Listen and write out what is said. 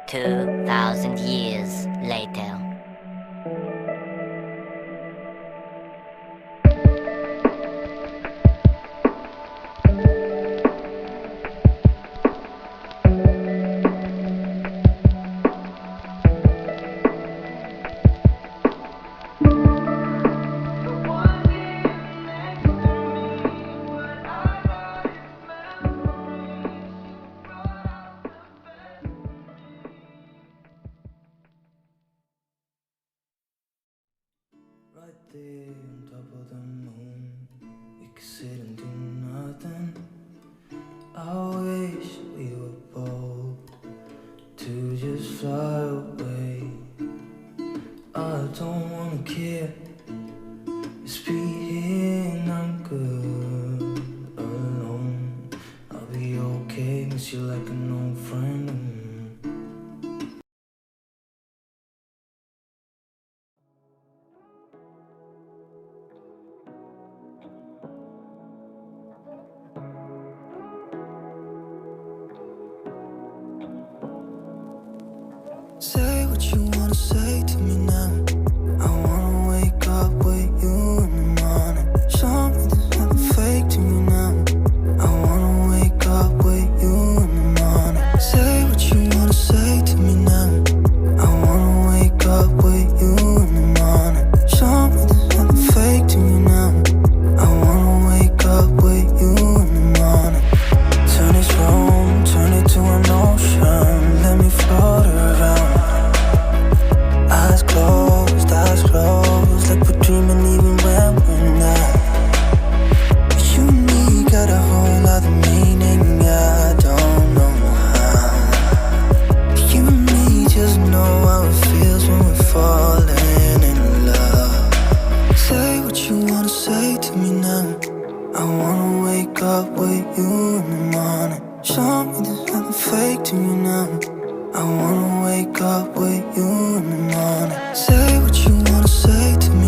2,000 years later. Right there on top of the moon, we could sit and do nothing. I wish we were bold to just fly away. I don't wanna care, just be here and I'm good alone. I'll be okay, miss you like an old friend. Say what you wanna say to me now. I wanna wake up with you in the morning. Show me there's nothing fake to me now. I wanna wake up with you in the morning. Say what you wanna say to me now. I wanna wake up with you in the morning. Show me there's nothing fake to me now. I wanna wake up with you in the morning. Turn this room, turn it to an ocean. Let me float around. Eyes closed, like we're dreaming even when we're not. You and me got a whole other meaning, I don't know how. You and me just know how it feels when we're falling in love. Say what you wanna say to me now. I wanna wake up with you in the morning. Show me there's nothing fake to me now. I wanna wake up with you in the morning. Say what you wanna say to me